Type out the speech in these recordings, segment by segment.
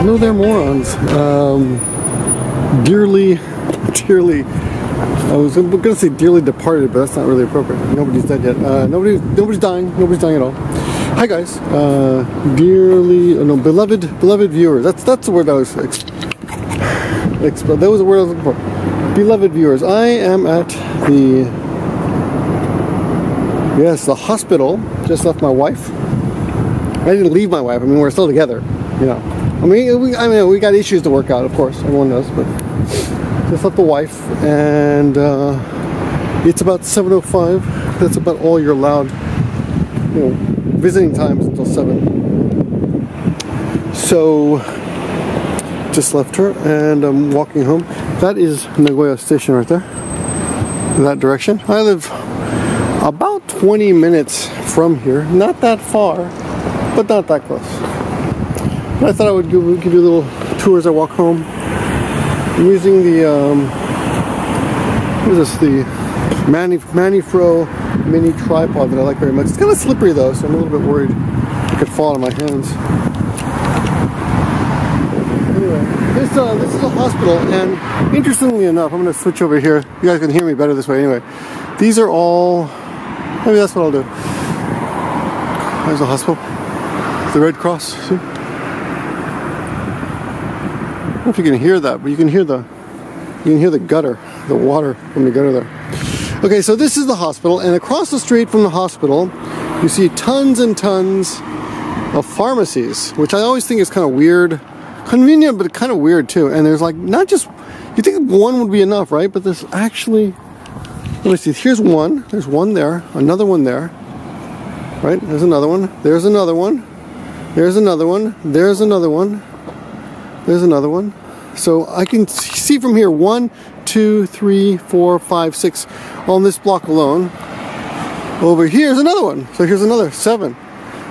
Hello there, morons. Dearly, I was going to say dearly departed, but that's not really appropriate. Nobody's dead yet. Nobody's dying. Nobody's dying at all. Hi guys. Beloved viewers. That's the word I was. That was the word I was looking for. Beloved viewers. I am at the hospital. Just left my wife. I didn't leave my wife. I mean, we're still together. You know. I mean, we got issues to work out, of course. Everyone does, but. Just left the wife, and it's about 7:05. That's about all you're allowed, visiting times until 7. So, just left her, and I'm walking home. That is Nagoya Station right there, in that direction. I live about 20 minutes from here. Not that far, but not that close. But I thought I would give you a little tour as I walk home. I'm using the the Manifro mini tripod that I like very much. It's kind of slippery though, so I'm a little bit worried it could fall out of my hands. Anyway, this is a hospital, and interestingly enough, I'm going to switch over here. You guys can hear me better this way. Anyway, these are all. Maybe that's what I'll do. There's the hospital. The Red Cross. See? I don't know if you can hear that, but you can hear the gutter, the water from the gutter there. Okay, so this is the hospital, and across the street from the hospital, you see tons and tons of pharmacies, which I always think is kind of weird, convenient, but kind of weird too. And there's like not just you think one would be enough, right? But there's actually, let me see. Here's one. There's one there. Another one there. Right? There's another one. There's another one. There's another one. There's another one. There's another one. So I can see from here 1, 2, 3, 4, 5, 6 on this block alone. Over here's another one. So here's another 7.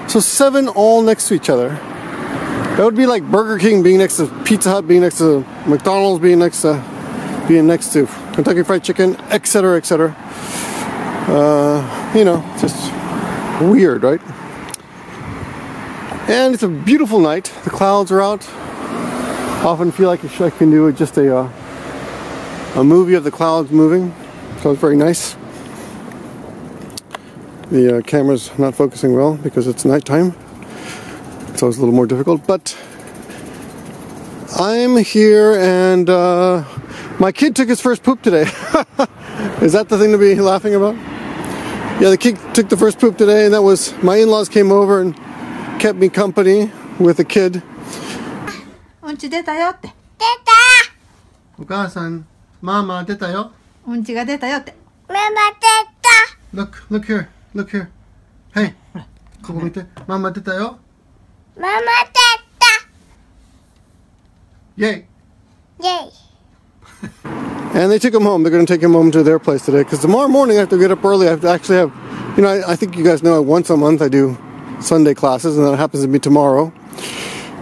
So 7 all next to each other. That would be like Burger King being next to Pizza Hut, being next to McDonald's, being next to Kentucky Fried Chicken, etc., etc. Just weird, right? And it's a beautiful night. The clouds are out. Often feel like I can do just a movie of the clouds moving, so it's very nice. The camera's not focusing well because it's nighttime, so it's a little more difficult. But I'm here, and my kid took his first poop today. Is that the thing to be laughing about? Yeah, the kid took the first poop today, and that was my in-laws came over and kept me company with a kid. うんち出たよって。出た。お母さん、ママ出たよ。うんちが出たよって。ママ出た。Look here, look here. Hey, ここ見て。ママ出たよ。ママ出た。Yay. Yay. And they took him home. They're going to take him home to their place today. Because tomorrow morning I have to get up early. I have to actually have, I think you guys know once a month I do Sunday classes, and that happens to be tomorrow.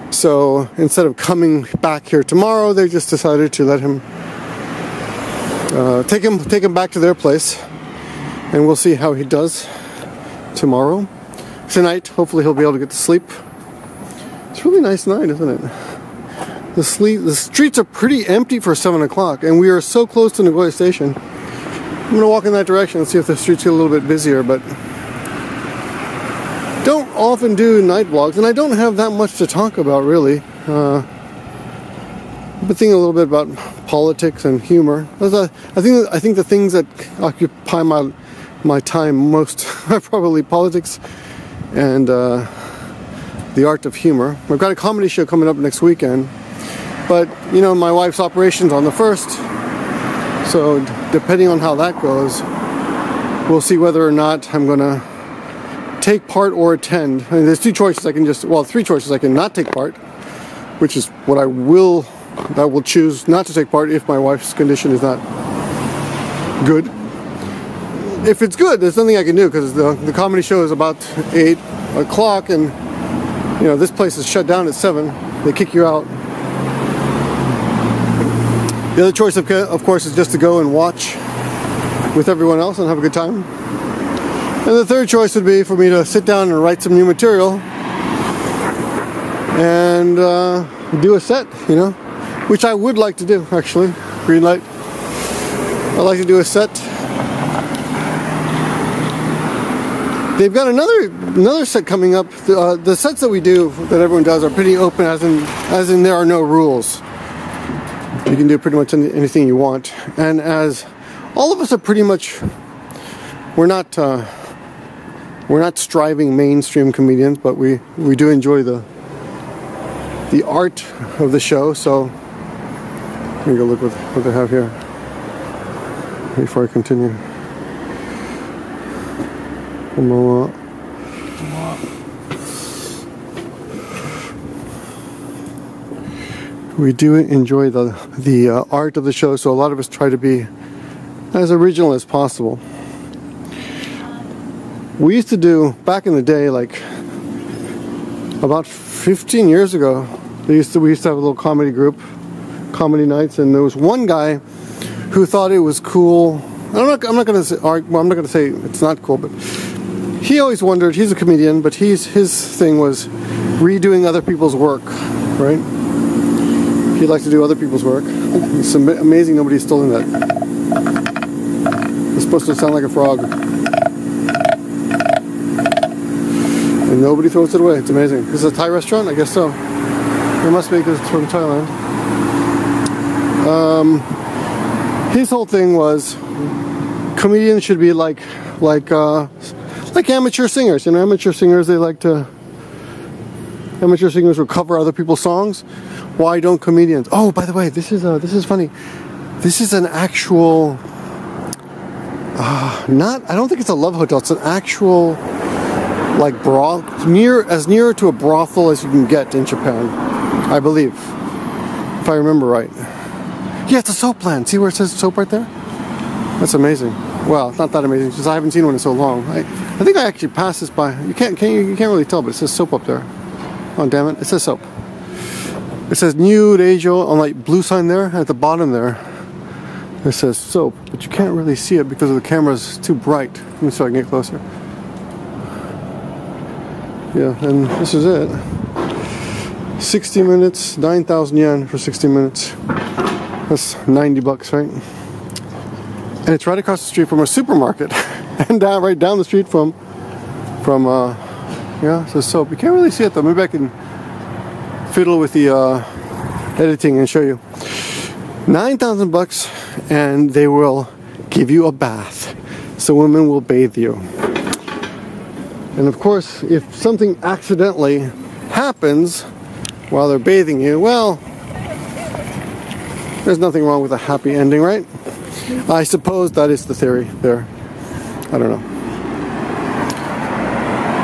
So instead of coming back here tomorrow, they just decided to let him take him back to their place, and we'll see how he does tomorrow. Tonight, hopefully he'll be able to get to sleep. It's a really nice night, isn't it? The streets are pretty empty for 7 o'clock, and we are so close to Nagoya Station. I'm gonna walk in that direction and see if the streets get a little bit busier, but don't often do night vlogs, and I don't have that much to talk about really. I've been thinking a little bit about politics and humor. I think the things that occupy my time most are probably politics and the art of humor. I've got a comedy show coming up next weekend, but my wife's operation's on the 1st, so depending on how that goes, we'll see whether or not I'm gonna take part or attend. I mean, there's 3 choices I can not take part, which is what I will choose not to take part if my wife's condition is not good. If it's good, there's nothing I can do because the comedy show is about 8 o'clock, and this place is shut down at 7. They kick you out. The other choice, of course, is just to go and watch with everyone else and have a good time. And the third choice would be for me to sit down and write some new material and do a set, you know, which I would like to do actually. Green light. I'd like to do a set. They've got another set coming up. The sets that we do, that everyone does, are pretty open, as in there are no rules. You can do pretty much anything you want. And as all of us are pretty much, we're not striving mainstream comedians, but we do enjoy the art of the show. So let me go look what they have here before I continue. We do enjoy the art of the show, so a lot of us try to be as original as possible. We used to do, back in the day, like about 15 years ago, we used to have a little comedy group, comedy nights, and there was one guy who thought it was cool. I'm not going to say it's not cool, but he always wondered. He's a comedian, but his thing was redoing other people's work, right? He likes to do other people's work. It's amazing nobody's stolen that. It's supposed to sound like a frog. And nobody throws it away. It's amazing. This is a Thai restaurant? I guess so. It must be because it's from Thailand. His whole thing was comedians should be like amateur singers. You know, amateur singers, amateur singers will cover other people's songs. Why don't comedians? Oh, by the way, this is funny. This is an actual, I don't think it's a love hotel. It's an actual, like, as near to a brothel as you can get in Japan, I believe, if I remember right. Yeah, it's a soap land. See where it says soap right there? That's amazing. Well, it's not that amazing, because I haven't seen one in so long. I think I actually passed this by. You can't really tell, but it says soap up there. Oh, damn it! It says soap. It says New Reijo on like blue sign there at the bottom there. It says soap, but you can't really see it because the camera's too bright. Let me see if I can get closer. Yeah, and this is it. 60 minutes, 9,000 yen for 60 minutes. That's 90 bucks, right? And it's right across the street from a supermarket, and right down the street from yeah, it says soap. You can't really see it though. Maybe I can fiddle with the editing and show you. 9,000 bucks, and they will give you a bath. So women will bathe you. And of course, if something accidentally happens while they're bathing you, well, there's nothing wrong with a happy ending, right? I suppose that is the theory there. I don't know.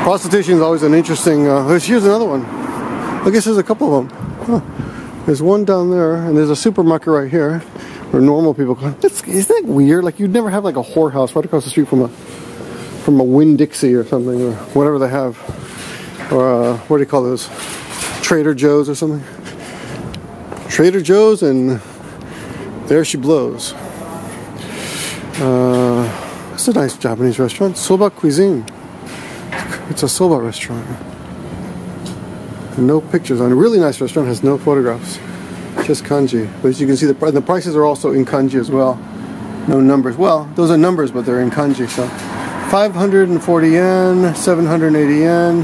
Prostitution is always an interesting... here's another one. I guess there's a couple of them. Huh. There's one down there, and there's a supermarket right here where normal people go. Isn't that weird? Like, you'd never have like a whorehouse right across the street from a Winn-Dixie or something, or whatever they have. Or, what do you call those? Trader Joe's or something? Trader Joe's, and there she blows. It's a nice Japanese restaurant. Soba Cuisine. It's a soba restaurant. No pictures on a really nice restaurant, has no photographs, just kanji. But as you can see, the prices are also in kanji as well. No numbers. Well, those are numbers, but they're in kanji. So 540 yen, 780 yen,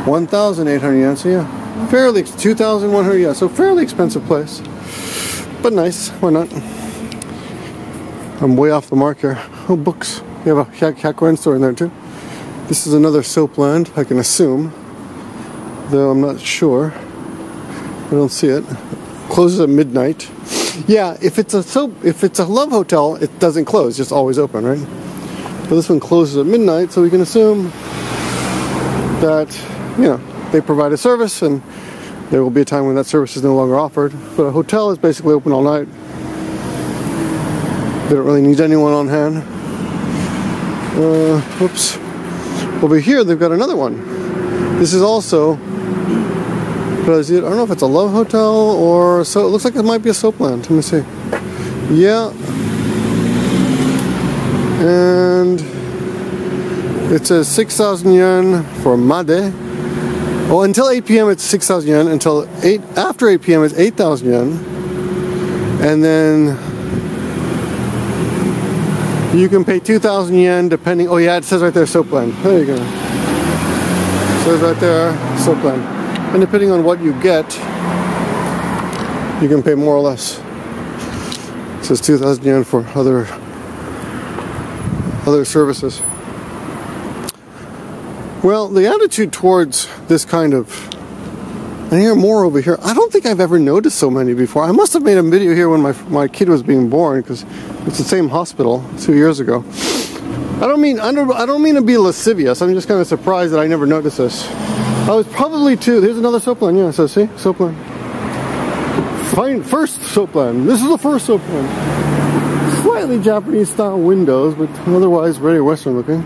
1,800 yen. So yeah, fairly 2,100 yen. So fairly expensive place, but nice. Why not? I'm way off the mark here. Oh, books. You have a Hyakuen store in there too. This is another soap land, I can assume. Though I'm not sure. I don't see it. Closes at midnight. Yeah, if it's a love hotel, it doesn't close, it's just always open, right? But this one closes at midnight, so we can assume that, you know, they provide a service, and there will be a time when that service is no longer offered. But a hotel is basically open all night. They don't really need anyone on hand. Whoops. Over here, they've got another one. This is also, I don't know if it's a love hotel or so. It looks like it might be a soap land. Let me see. Yeah. And it says 6,000 yen for Made Well, until 8 p.m. it's 6,000 yen. After 8 p.m. it's 8,000 yen. And then you can pay 2,000 yen depending. Oh yeah, it says right there soap land. There you go. It says right there soap land. And depending on what you get, you can pay more or less. It says 2,000 yen for other services. Well, the attitude towards this kind of, and here more over here, I don't think I've ever noticed so many before. I must have made a video here when my kid was being born, because it's the same hospital 2 years ago. I don't mean to be lascivious. I'm just kind of surprised that I never noticed this. I was probably too. There's another soap land. Yeah, so see, soap land. First soap land. This is the first soap land. Slightly Japanese style windows, but otherwise very Western looking.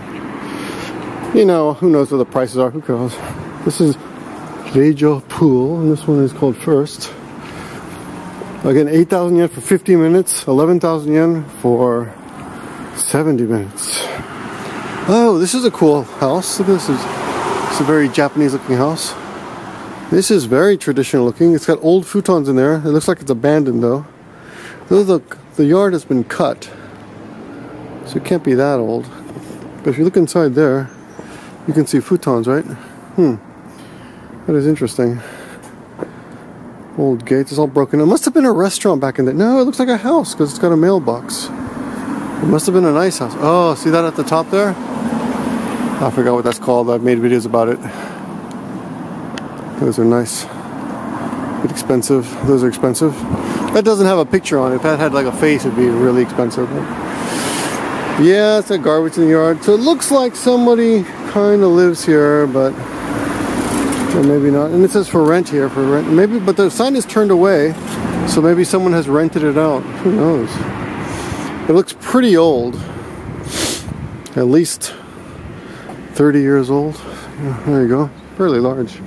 You know, who knows what the prices are, who cares? This is Reijo Pool, and this one is called First. Again, 8,000 yen for 50 minutes, 11,000 yen for 70 minutes. Oh, this is a cool house. Look at this. It's a very Japanese looking house. This is very traditional looking. It's got old futons in there. It looks like it's abandoned though. The yard has been cut, so it can't be that old. But if you look inside there, you can see futons, right? That is interesting. Old gates, it's all broken. It must have been a restaurant back in the... No, it looks like a house because it's got a mailbox. It must have been a nice house. Oh, see that at the top there? I forgot what that's called. I've made videos about it. Those are nice. A bit expensive. Those are expensive. That doesn't have a picture on it. If that had like a face, it'd be really expensive. Yeah, it's got garbage in the yard. So it looks like somebody kind of lives here, but maybe not. And it says for rent here, for rent. Maybe, but the sign is turned away, so maybe someone has rented it out. Who knows? It looks pretty old. At least 30 years old. Yeah, there you go. Fairly large.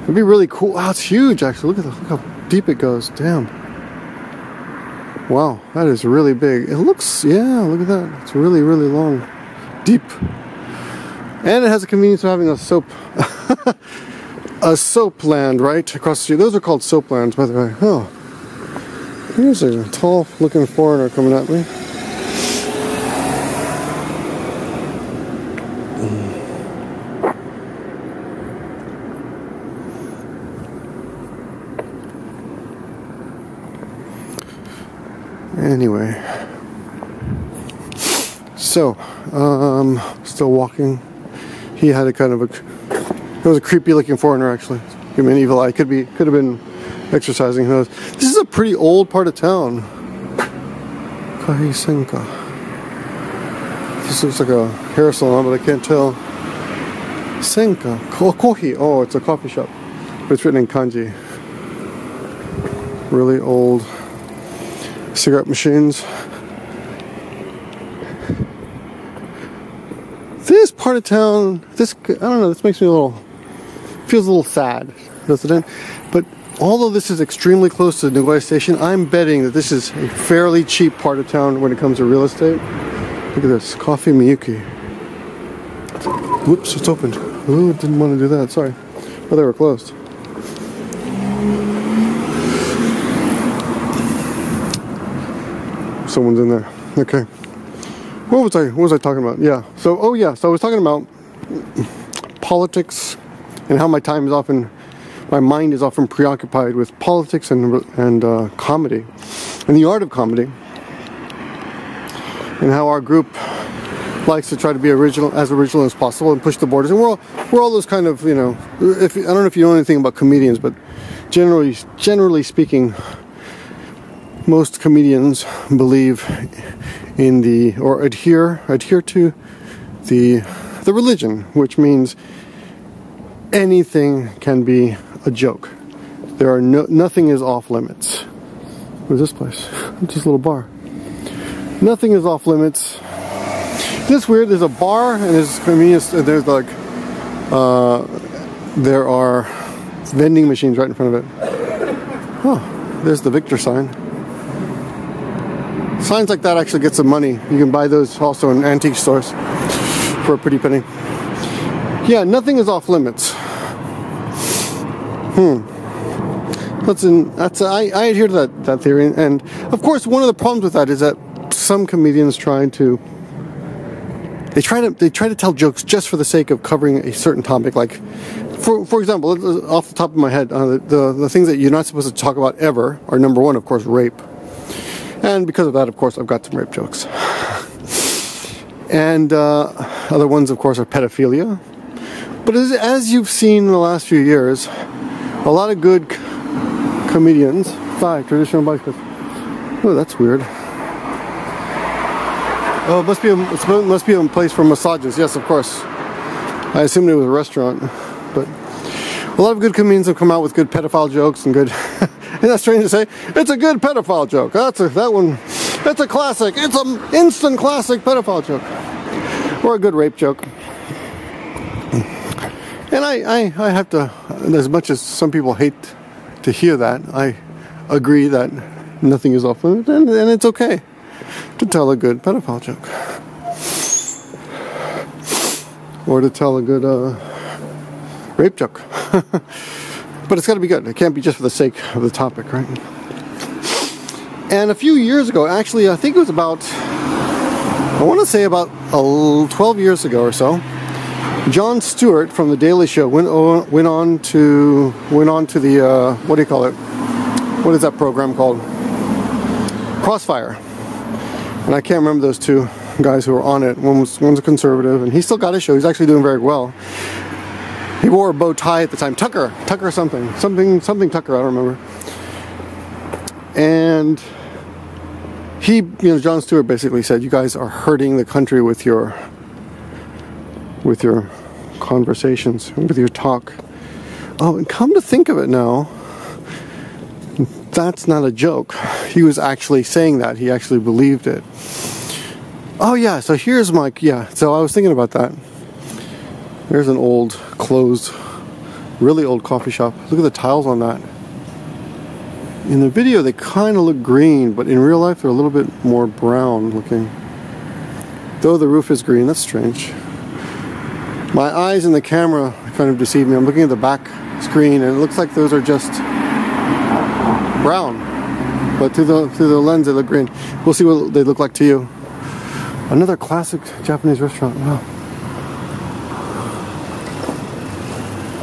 It'd be really cool. Wow, it's huge actually. Look how deep it goes. Damn. Wow, that is really big. It looks, yeah, look at that. It's really, really long. Deep. And it has the convenience of having a soap a soap land right across the street. Those are called soap lands, by the way. Oh. Here's a tall looking foreigner coming at me. Anyway, so still walking. He had a kind of it was a creepy looking foreigner actually. Give me an evil eye. Could have been exercising. Who knows? This is a pretty old part of town. Kahisenka. This looks like a hair salon, but I can't tell. Senka. Kohi. Oh, it's a coffee shop. But it's written in kanji. Really old cigarette machines. This part of town, I don't know, this makes me feels a little sad, doesn't it? But although this is extremely close to the Nagoya station, I'm betting that this is a fairly cheap part of town when it comes to real estate. Look at this, Coffee Miyuki. Whoops, it's opened. Ooh, didn't want to do that, sorry. Oh, they were closed. Someone's in there. Okay. What was I talking about? Yeah. So I was talking about politics and how my mind is often preoccupied with politics and comedy and the art of comedy, and how our group likes to try to be as original as possible and push the borders. And we're all those kind of, you know, I don't know if you know anything about comedians, but generally speaking, most comedians believe in or adhere to the religion, which means anything can be a joke. Nothing is off limits. Where's this place? It's just a little bar. Nothing is off limits. This weird. There's a bar and there's convenience. There's like there are vending machines right in front of it. Oh, there's the Victor sign. Signs like that actually get some money. You can buy those also in antique stores for a pretty penny. Yeah, nothing is off limits. I adhere to that theory, and of course one of the problems with that is that some comedians try to tell jokes just for the sake of covering a certain topic. Like, for example, off the top of my head, the things that you're not supposed to talk about ever are, number one, of course, rape. And because of that, of course, I've got some rape jokes. And other ones, of course, are pedophilia. But as you've seen in the last few years, a lot of good comedians, traditional bicycles. Oh, that's weird. Oh, it must be a place for massages. Yes, of course. I assumed it was a restaurant. But a lot of good comedians have come out with good pedophile jokes and good. Isn't that strange to say? It's a good pedophile joke. That's a classic. It's an instant classic pedophile joke, or a good rape joke. And I have to, as much as some people hate to hear that, I agree that nothing is off limits, and it's okay to tell a good pedophile joke, or to tell a good rape joke. But it's got to be good. It can't be just for the sake of the topic, right? And a few years ago, actually, I think it was about 12 years ago or so, Jon Stewart from The Daily Show went on to the what do you call it? What is that program called? Crossfire. And I can't remember those two guys who were on it. One's a conservative, and he still got his show. He's actually doing very well. He wore a bow tie at the time. Tucker something Tucker, I don't remember. And he, Jon Stewart basically said, you guys are hurting the country with your conversations, with your talk. Oh, and come to think of it now, that's not a joke. He was actually saying that. He actually believed it. Oh yeah, so here's my, so I was thinking about that. There's an old, closed, really old coffee shop. Look at the tiles on that. In the video, they kind of look green, but in real life, they're a little bit more brown looking. Though the roof is green, that's strange. My eyes in the camera kind of deceive me. I'm looking at the back screen, and it looks like those are just brown. But through the lens, they look green. We'll see what they look like to you. Another classic Japanese restaurant. Wow.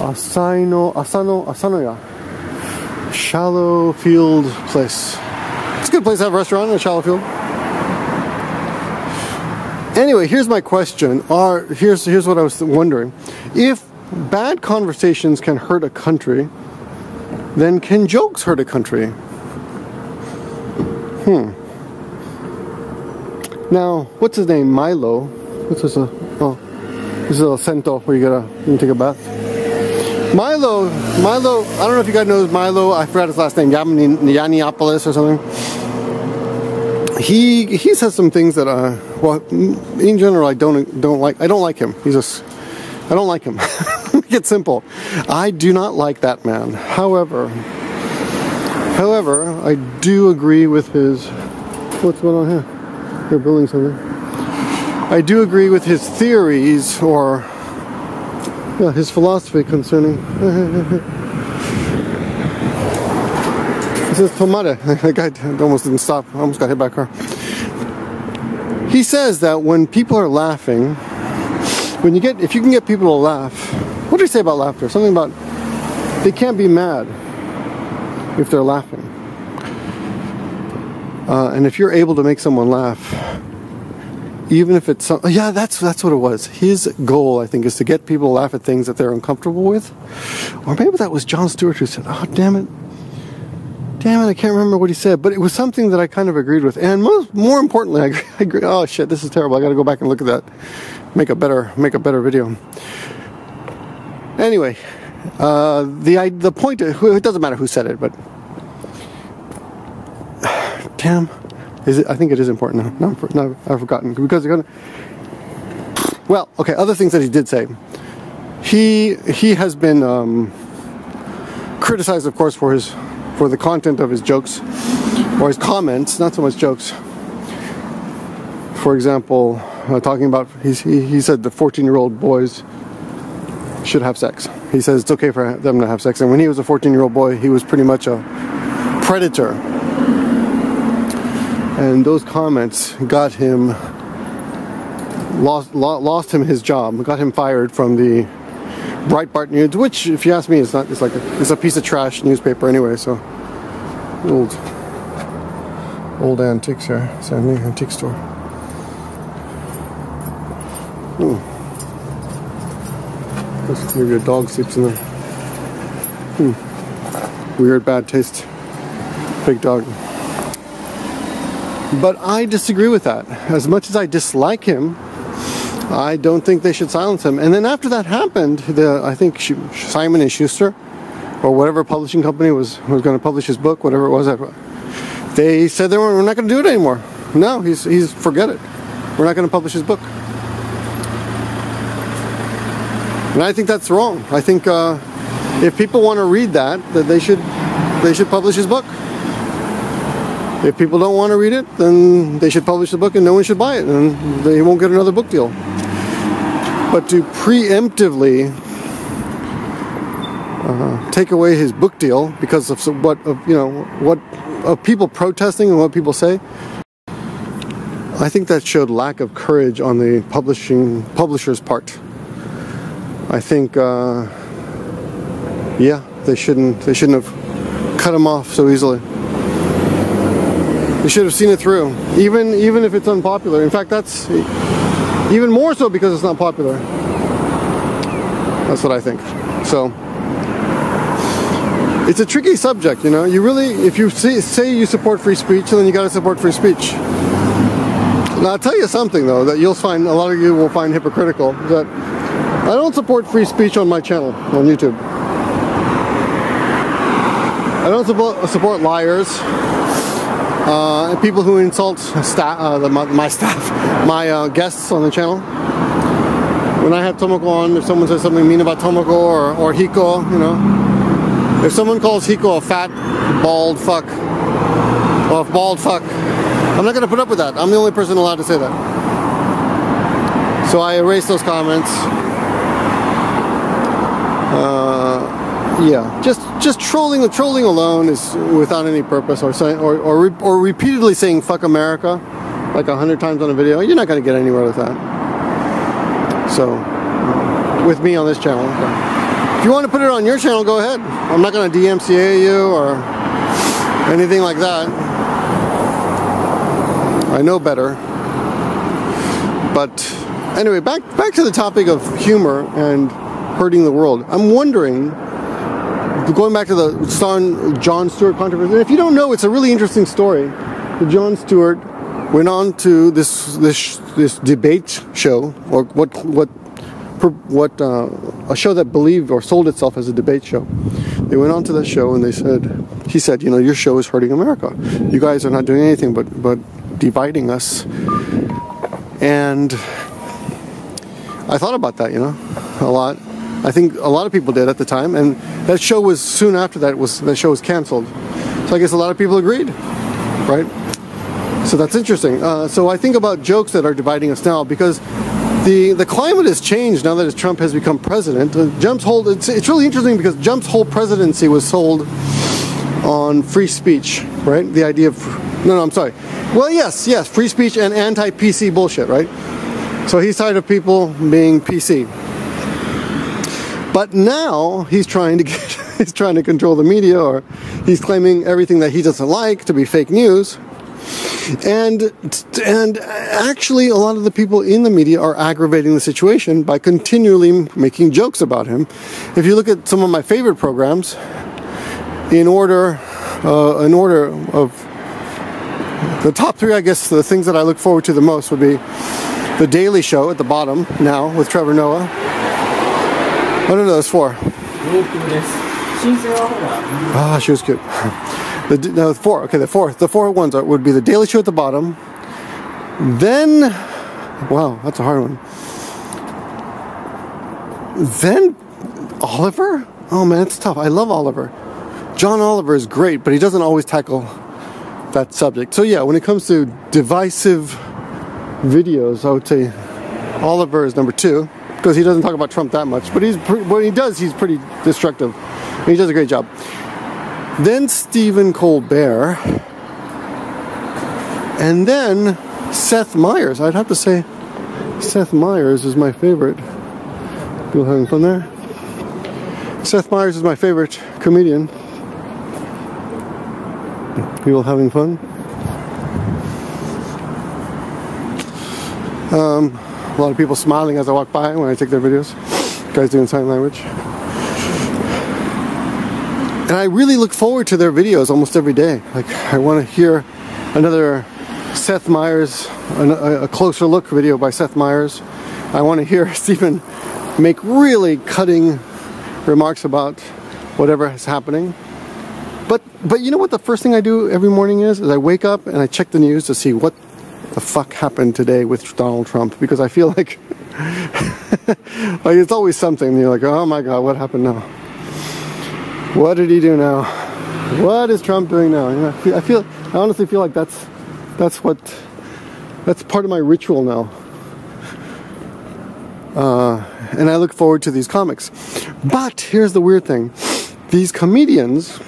Asanoya. Shallow Field Place. It's a good place to have a restaurant in a shallow field. Anyway, here's my question. Here's what I was wondering. If bad conversations can hurt a country, then can jokes hurt a country? Now, what's his name? Milo. What's this? This is a sento where you can take a bath. Milo, I don't know if you guys know Milo, I forgot his last name, Yanniopoulos or something. He says some things that, in general, I don't like. I don't like him. I don't like him. It's simple. I do not like that man. However, I do agree with his, what's going on here? They're building something. I do agree with his theories, or his philosophy concerning. This is Tomare. The guy almost didn't stop. I almost got hit by a car. He says that when people are laughing, if you can get people to laugh, what did he say about laughter? Something about they can't be mad if they're laughing. And if you're able to make someone laugh, even if it's that's what it was. His goal, I think, is to get people to laugh at things that they're uncomfortable with. Or maybe that was Jon Stewart who said, "Oh, damn it, I can't remember what he said." But it was something that I kind of agreed with. And more importantly, I agree. Oh shit, this is terrible. I got to go back and look at that. Make a better video. Anyway, the point. It doesn't matter who said it, but damn. I think it is important now. No, I've forgotten. Because they're gonna. Well, okay, other things that he did say. He has been criticized, of course, for the content of his jokes, or his comments, not so much jokes. For example, talking about, he said the 14-year-old boys should have sex. He says it's okay for them to have sex. And when he was a 14-year-old boy, he was pretty much a predator. And those comments got him lost him his job, got him fired from the Breitbart News, which, if you ask me, it's a piece of trash newspaper anyway. So old antiques here. It's an antique store. Ooh. Maybe a dog sleeps in there. Weird, bad taste. Big dog. But I disagree with that. As much as I dislike him, I don't think they should silence him. And then after that happened, I think Simon & Schuster, or whatever publishing company was going to publish his book, whatever it was, they said we're not going to do it anymore. No, he's forget it. We're not going to publish his book. And I think that's wrong. I think if people want to read that they should publish his book. If people don't want to read it, then they should publish the book and no one should buy it, and they won't get another book deal. But to preemptively take away his book deal because of what people protesting and what people say, I think that showed lack of courage on the publisher's part. I think, they shouldn't have cut him off so easily. They should have seen it through, even if it's unpopular. In fact, that's even more so because it's not popular. That's what I think. So it's a tricky subject, you know. You really, if you say you support free speech, then you got to support free speech. Now, I'll tell you something though that you'll find a lot of you will find hypocritical. That I don't support free speech on my channel on YouTube. I don't support liars. People who insult my guests on the channel. When I have Tomoko on, if someone says something mean about Tomoko or Hiko, you know, if someone calls Hiko a fat, bald fuck, or a bald fuck, I'm not going to put up with that. I'm the only person allowed to say that. So I erase those comments. Yeah, just trolling alone is without any purpose, or saying or repeatedly saying "fuck America" like 100 times on a video. You're not going to get anywhere with that. So, with me on this channel, if you want to put it on your channel, go ahead. I'm not going to DMCA you or anything like that. I know better. But anyway, back to the topic of humor and hurting the world. I'm wondering, going back to the Jon Stewart controversy, and if you don't know, it's a really interesting story. Jon Stewart went on to this debate show, or a show that believed or sold itself as a debate show. They went on to that show and he said, you know, your show is hurting America. You guys are not doing anything but dividing us. And I thought about that, you know, a lot. I think a lot of people did at the time, and that show was soon after that show was canceled. So I guess a lot of people agreed, right? So that's interesting. So I think about jokes that are dividing us now, because the climate has changed now that Trump has become president. It's really interesting because Trump's whole presidency was sold on free speech, right? The idea of I'm sorry. Well, yes, free speech and anti-PC bullshit, right? So he's tired of people being PC. But now he's trying to control the media, or he's claiming everything that he doesn't like to be fake news. And actually, a lot of the people in the media are aggravating the situation by continually making jokes about him. If you look at some of my favorite programs, in order of the top three, I guess the things that I look forward to the most would be The Daily Show at the bottom now with Trevor Noah. Oh no, there's four. Ah, she was cute. Four. Okay, the four ones would be The Daily Show at the bottom. Then, wow, that's a hard one. Then Oliver? Oh man, it's tough. I love Oliver. John Oliver is great, but he doesn't always tackle that subject. So yeah, when it comes to divisive videos, I would say Oliver is number 2. because he doesn't talk about Trump that much. But when he does, he's pretty destructive. And he does a great job. Then Stephen Colbert. And then Seth Meyers. I'd have to say Seth Meyers is my favorite. People having fun there? Seth Meyers is my favorite comedian. People having fun? A lot of people smiling as I walk by when I take their videos. Guys doing sign language. And I really look forward to their videos almost every day. Like, I want to hear another Seth Meyers, a closer look video by Seth Meyers. I want to hear Stephen make really cutting remarks about whatever is happening. But you know what the first thing I do every morning is I wake up and I check the news to see what the fuck happened today with Donald Trump, because I feel like like it's always something. You're like, oh my god, what happened now? What did he do now? What is Trump doing now? You know, I honestly feel like that's part of my ritual now. And I look forward to these comics. But here's the weird thing. These comedians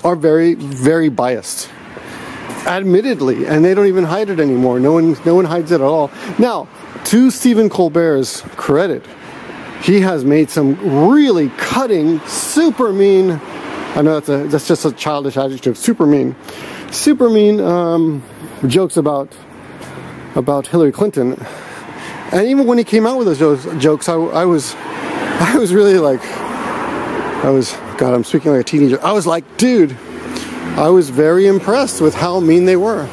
are very, very biased. Admittedly, and they don't even hide it anymore. No one hides it at all. Now, to Stephen Colbert's credit, he has made some really cutting, super mean, I know that's just a childish adjective, super mean jokes about Hillary Clinton. And even when he came out with those jokes, I was really like, God, I'm speaking like a teenager. I was like, dude, I was very impressed with how mean they were.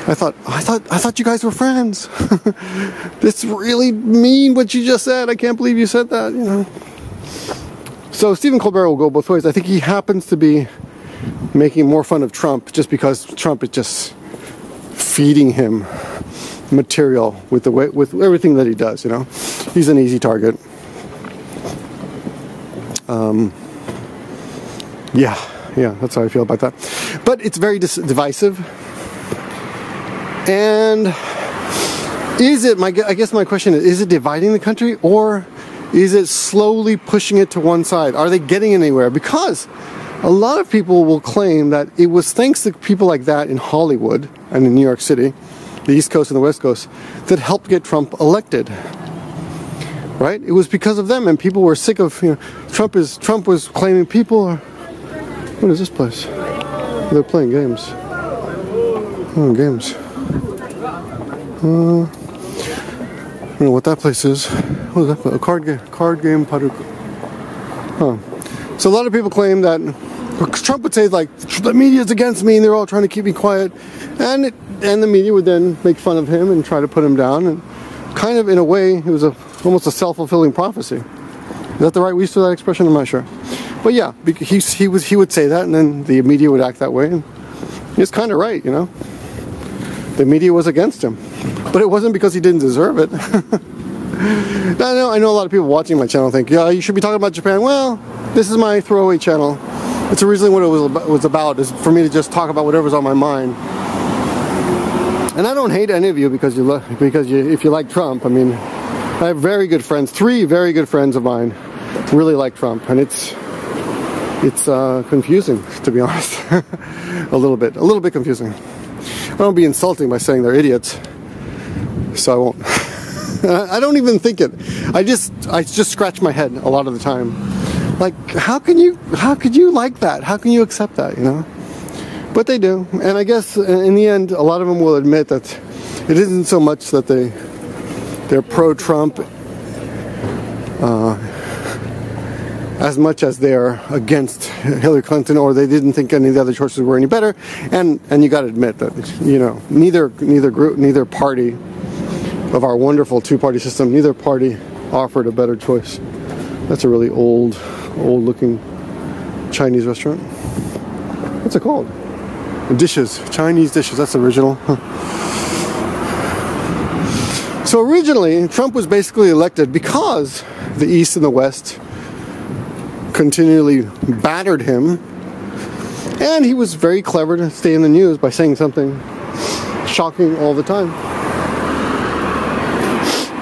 I thought you guys were friends. That's really mean what you just said. I can't believe you said that, you know. So Stephen Colbert will go both ways. I think he happens to be making more fun of Trump just because Trump is just feeding him material with everything that he does, you know. He's an easy target. Yeah, that's how I feel about that. But it's very divisive. And I guess my question is it dividing the country, or is it slowly pushing it to one side? Are they getting anywhere? Because a lot of people will claim that it was thanks to people like that in Hollywood and in New York City, the East Coast and the West Coast, that helped get Trump elected. Right? It was because of them, and people were sick of, you know, Trump was claiming people are... What is this place? They're playing games. Oh, games. I don't know what that place is. What is that place? A card game, Paducah. Huh. So a lot of people claim that Trump would say, like, the media's against me and they're all trying to keep me quiet. And the media would then make fun of him and try to put him down. And kind of, in a way, it was almost a self-fulfilling prophecy. Is that the right use of that expression? I'm not sure. But yeah, he would say that, and then the media would act that way. And he's kind of right, you know. The media was against him, but it wasn't because he didn't deserve it. I know a lot of people watching my channel think, yeah, you should be talking about Japan. Well, this is my throwaway channel. It's originally what it was about, is for me to just talk about whatever's on my mind. And I don't hate any of you because if you like Trump. I mean, I have very good friends, 3 very good friends of mine really like Trump, and it's confusing, to be honest. a little bit confusing. I don't be insulting by saying they're idiots, so I won't. I don't even think it. I just scratch my head a lot of the time. Like, how could you like that? How can you accept that, you know? But they do, and I guess in the end, a lot of them will admit that it isn't so much that they're pro-Trump as much as they're against Hillary Clinton, or they didn't think any of the other choices were any better. And you got to admit that, you know, neither group, neither party of our wonderful 2-party system, neither party offered a better choice. That's a really old-looking Chinese restaurant. What's it called? Dishes, Chinese dishes. That's original. Huh. So originally, Trump was basically elected because the East and the West continually battered him, and he was very clever to stay in the news by saying something shocking all the time.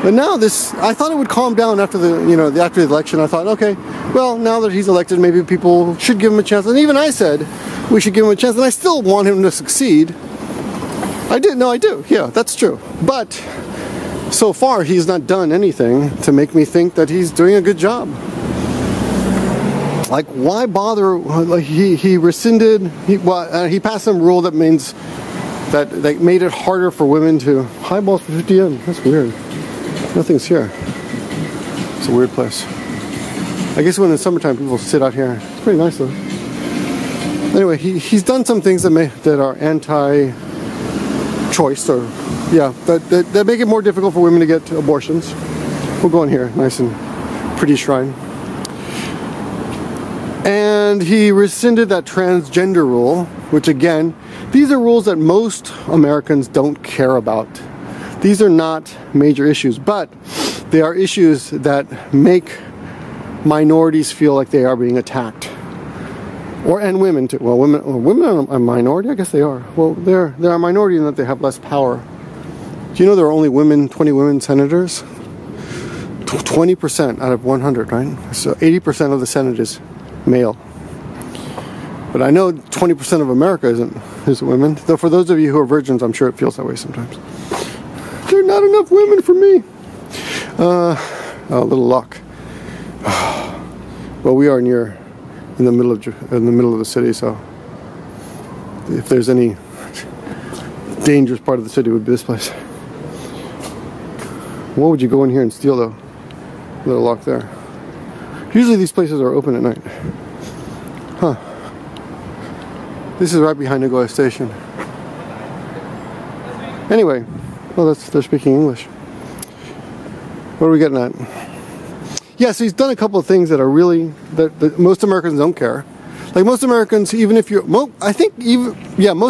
But now this, I thought it would calm down after after the election. I thought, okay, well, now that he's elected, maybe people should give him a chance. And even I said we should give him a chance, and I still want him to succeed. I do. Yeah, that's true. But so far, he's not done anything to make me think that he's doing a good job. Like, why bother? Like, he rescinded. He passed some rule that means that they made it harder for women to highballs for 50 yen. That's weird. Nothing's here. It's a weird place. I guess when in the summertime people sit out here. It's pretty nice though. Anyway, he's done some things that are anti-choice, or that make it more difficult for women to get abortions. We'll go in here, nice and pretty shrine. And he rescinded that transgender rule, which again, these are rules that most Americans don't care about. These are not major issues, but they are issues that make minorities feel like they are being attacked. And women too. Well, women are a minority? I guess they are. Well, they're a minority in that they have less power. Do you know there are only 20 women senators? 20% out of 100, right? So 80% of the Senate is male. But I know 20% of America is women. Though for those of you who are virgins, I'm sure it feels that way sometimes. There are not enough women for me. A little luck. Well, we are in the middle of the city, so if there's any dangerous part of the city, it would be this place. What would you go in here and steal though? Little lock there. Usually these places are open at night. Huh. This is right behind Nagoya Station. Anyway, well, they're speaking English. What are we getting at? Yeah, so he's done a couple of things that are really that most Americans don't care. Like most Americans, even if you're, most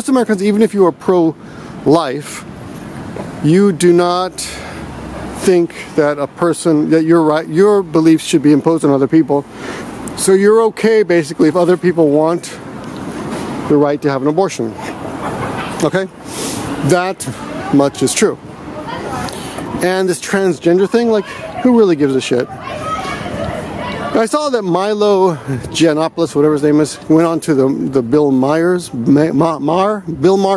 Americans, even if you are pro-life, you do not think that your beliefs should be imposed on other people. So you're okay, basically, if other people want the right to have an abortion. Okay? That much is true. And this transgender thing, like, who really gives a shit? I saw that Milo Giannopoulos, whatever his name is, went on to the Bill Maher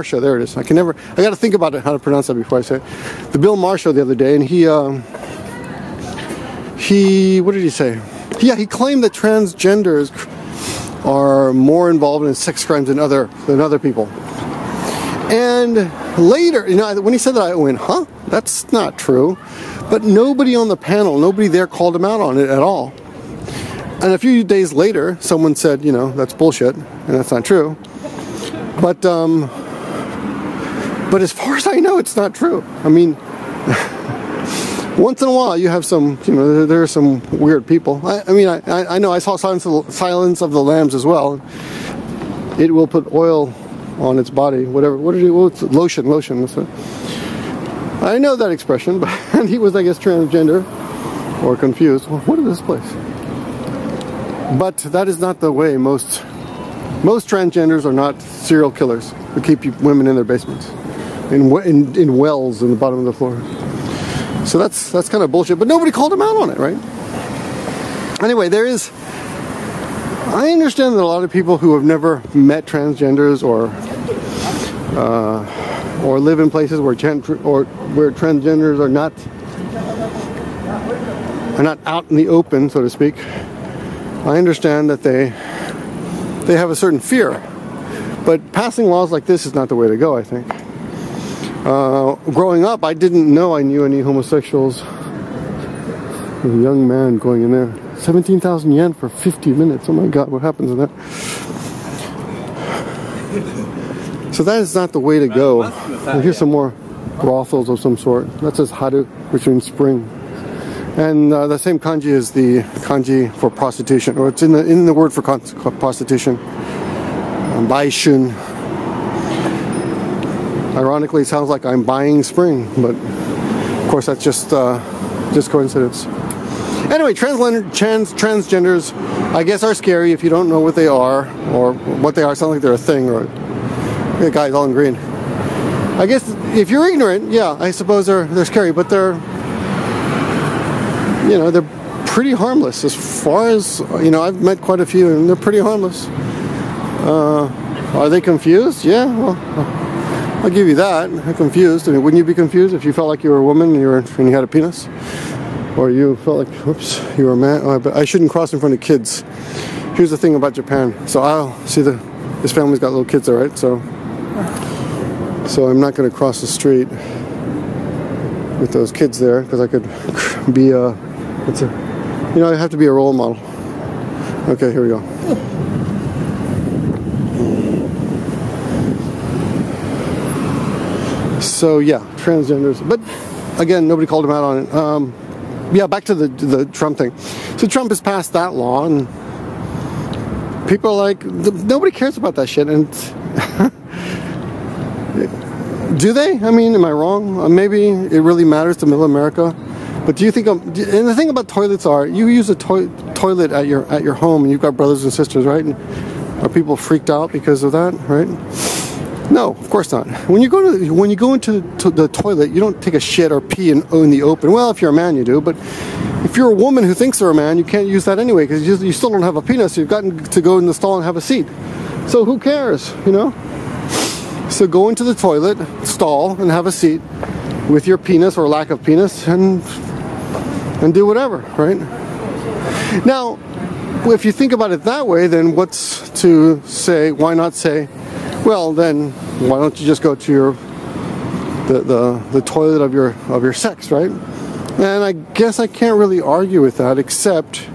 show. There it is. I got to think about it, how to pronounce that before I say it. The Bill Maher show the other day, and he what did he say? Yeah, he claimed that transgenders are more involved in sex crimes than other people. And later, when he said that, I went, huh? That's not true. But nobody on the panel, nobody there called him out on it at all. And a few days later, someone said, that's bullshit, and that's not true. But as far as I know, it's not true. I mean, once in a while, you have some, there are some weird people. I know I saw Silence of the Lambs as well. It will put oil on its body, lotion. That's it. I know that expression, but and he was, I guess, transgender or confused. What is this place? But that is not the way. Most transgenders are not serial killers who keep women in their basements, in wells in the bottom of the floor. So that's kind of bullshit. But nobody called him out on it, right? Anyway, I understand that a lot of people who have never met transgenders or live in places where transgenders are not out in the open, so to speak. I understand that they have a certain fear, but passing laws like this is not the way to go, I think. Growing up, I didn't know I knew any homosexuals. A young man going in there. 17,000 yen for 50 minutes. Oh my god, what happens in that? So that is not the way to go. Here's some more brothels of some sort. That says haru, which means spring. And the same kanji is the kanji for prostitution, or it's in the word for prostitution. Baishun. Ironically, it sounds like I'm buying spring, but of course that's just coincidence. Anyway, transgenders, I guess, are scary if you don't know what they are, or what they are. Sound like they're a thing, or the guy's all in green. I guess if you're ignorant, yeah, I suppose they're scary, but you know, they're pretty harmless as far as, you know, I've met quite a few and they're pretty harmless. Are they confused? Yeah, well, I'll give you that. They're confused. I mean, wouldn't you be confused if you felt like you were a woman and you had a penis? Or you felt like, whoops, you were a man? Oh, but I shouldn't cross in front of kids. Here's the thing about Japan. So I'll see this family's got little kids there, right? So I'm not going to cross the street with those kids there because I could be you know, I have to be a role model. Okay, here we go. So yeah, transgenders. But again, nobody called him out on it. Yeah, back to the Trump thing. So Trump has passed that law, and people are like, nobody cares about that shit. And do they? I mean, am I wrong? Maybe it really matters to middle America. But do you think? And the thing about toilets are, you use a toilet at your home, and you've got brothers and sisters, right? And are people freaked out because of that, right? No, of course not. When you go into the toilet, you don't take a shit or pee in the open. Well, if you're a man, you do. But if you're a woman who thinks they're a man, you can't use that anyway because you still don't have a penis. You've gotten to go in the stall and have a seat. So who cares, you know? So go into the toilet stall and have a seat with your penis or lack of penis and do whatever, right? Now, if you think about it that way, then what's to say? Why not say, well, then why don't you just go to the toilet of your sex, right? And I guess I can't really argue with that, except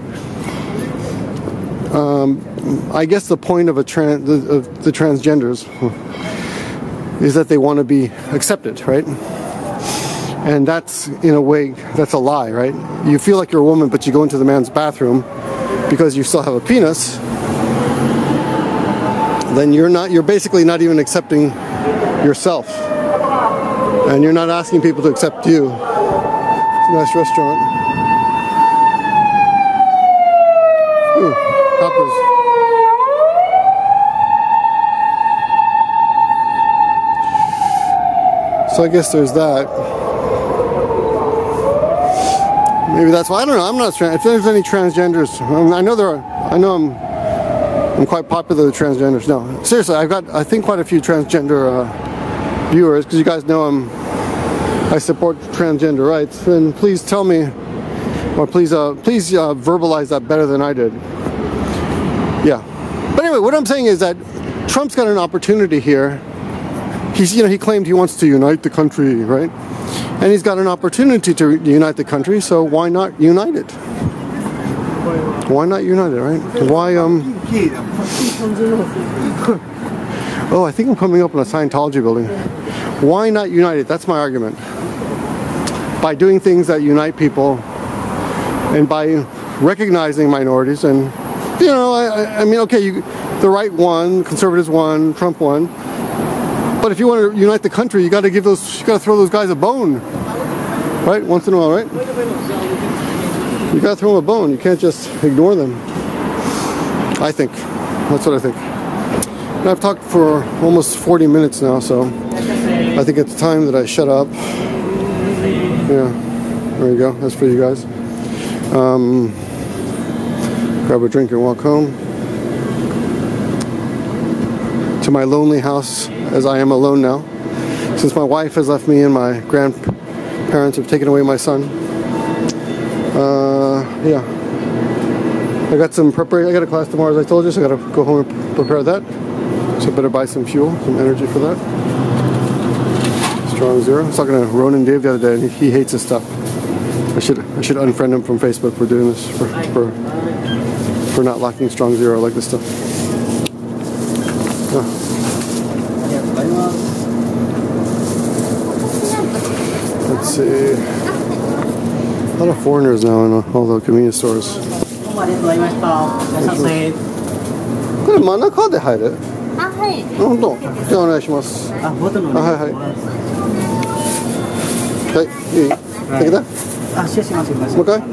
I guess the point of the transgenders is that they want to be accepted, right? And that's, in a way, that's a lie, right? You feel like you're a woman, but you go into the man's bathroom because you still have a penis. Then you're basically not even accepting yourself. And you're not asking people to accept you. It's a nice restaurant. Ooh, peppers. So I guess there's that. Maybe that's why, I don't know, I'm not trans. If there's any transgenders, I know I'm quite popular with transgenders. No, seriously, I've got, I think, quite a few transgender viewers, because you guys know I support transgender rights. And please tell me, or please verbalize that better than I did. Yeah. But anyway, what I'm saying is that Trump's got an opportunity here. He claimed he wants to unite the country, right? And he's got an opportunity to unite the country, so why not unite it? Why not unite it, right? Why, oh, I think I'm coming up in a Scientology building. Why not unite it? That's my argument. By doing things that unite people, and by recognizing minorities, and, you know, I mean, okay, the right won, conservatives won, Trump won. But if you want to unite the country, you got to throw those guys a bone, right? Once in a while, right? You got to throw them a bone. You can't just ignore them. I think that's what I think. And I've talked for almost 40 minutes now, so I think it's time that I shut up. Yeah, there you go. That's for you guys. Grab a drink and walk home to my lonely house, as I am alone now, since my wife has left me and my grandparents have taken away my son. Yeah, I got some preparation. I got a class tomorrow, as I told you, so I got to go home and prepare that. So I better buy some fuel, some energy for that. Strong Zero. I was talking to Ronan Dave the other day, and he hates this stuff. I should unfriend him from Facebook for doing this, for not liking Strong Zero. I like this stuff. Yeah. Let's see. A lot of foreigners now in all the convenience stores. これ真ん中で入る？あ、はい。本当。じゃあお願いします。あ、ボトルの。はいはい。はい、いい。だけだ？あ、シェアします。もう一回？は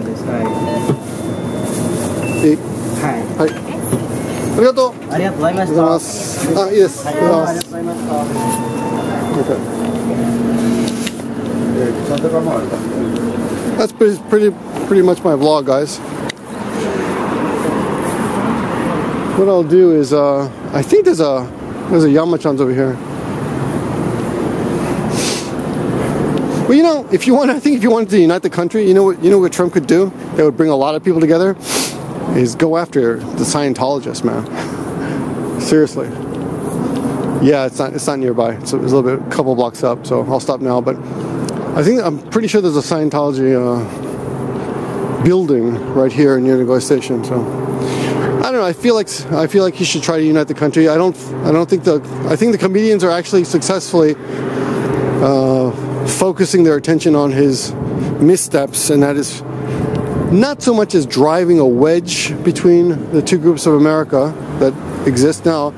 い。いい。はい。はい。ありがとう。ありがとうございました。あ、いいです。ありがとうございました。ちゃんとかもあるか。that's pretty much my vlog, guys. What I'll do is, I think there's a Yamachan's over here. Well, you know, if you want, I think if you wanted to unite the country, you know what Trump could do that would bring a lot of people together, is go after the Scientologists, man. Seriously. Yeah, it's not nearby. It's a little bit, a couple blocks up. So I'll stop now. But I'm pretty sure there's a Scientology building right here near Nagoya Station. So I don't know. I feel like he should try to unite the country. I think the comedians are actually successfully focusing their attention on his missteps, and that is not so much as driving a wedge between the two groups of America that exist now,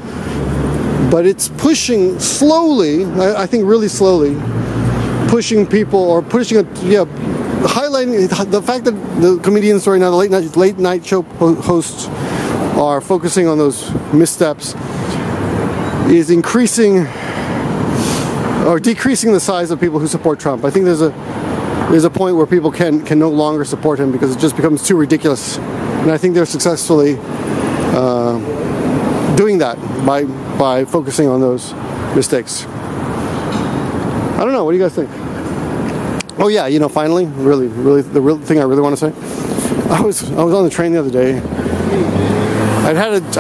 but it's pushing slowly, I think really slowly, pushing people, or highlighting the fact that the comedians right now, the late night show hosts, are focusing on those missteps, is increasing or decreasing the size of people who support Trump. I think there's a point where people can no longer support him because it just becomes too ridiculous, and I think they're successfully doing that by focusing on those mistakes. I don't know. What do you guys think? Oh yeah, you know, finally, really, the real thing I really want to say. I was on the train the other day. I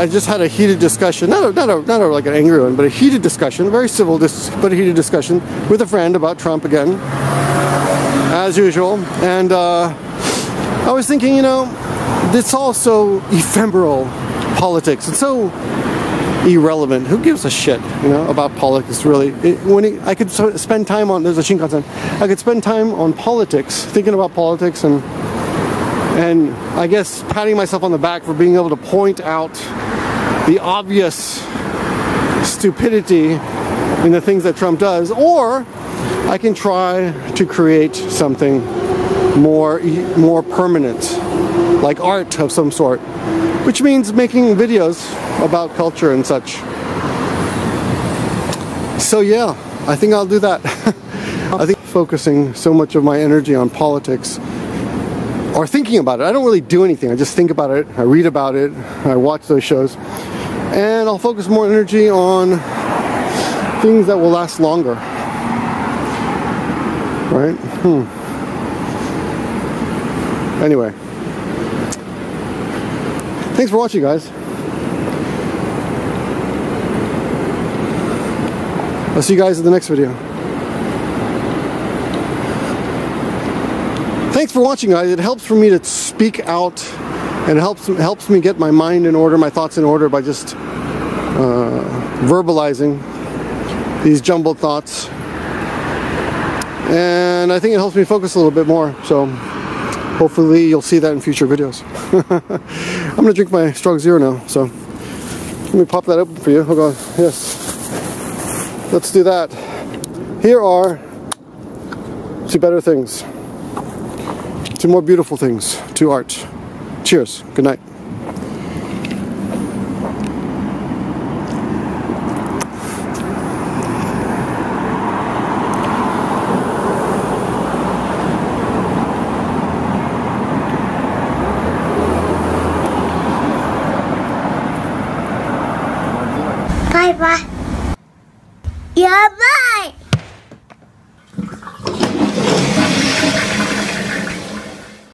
just had a heated discussion, not like an angry one, but a heated discussion, very civil, but a heated discussion with a friend about Trump again, as usual. And I was thinking, you know, it's all so ephemeral, politics. It's so irrelevant. Who gives a shit, you know, about politics, really? I could spend time on, there's a Shinkansen, I could spend time on politics, thinking about politics, and I guess patting myself on the back for being able to point out the obvious stupidity in the things that Trump does, or I can try to create something more permanent, like art of some sort, which means making videos about culture and such. So yeah, I think I'll do that. I think focusing so much of my energy on politics, or thinking about it. I don't really do anything. I just think about it. I read about it. I watch those shows. And I'll focus more energy on things that will last longer. Right? Anyway. Thanks for watching, guys. I'll see you guys in the next video. Thanks for watching, guys. It helps for me to speak out, and it helps me get my mind in order, my thoughts in order, by just verbalizing these jumbled thoughts. And I think it helps me focus a little bit more. So hopefully you'll see that in future videos. I'm gonna drink my Strong Zero now. So let me pop that open for you. Hold on. Yes. Let's do that. Here are two better things. To more beautiful things, to art. Cheers. Good night. Bye bye. Yeah.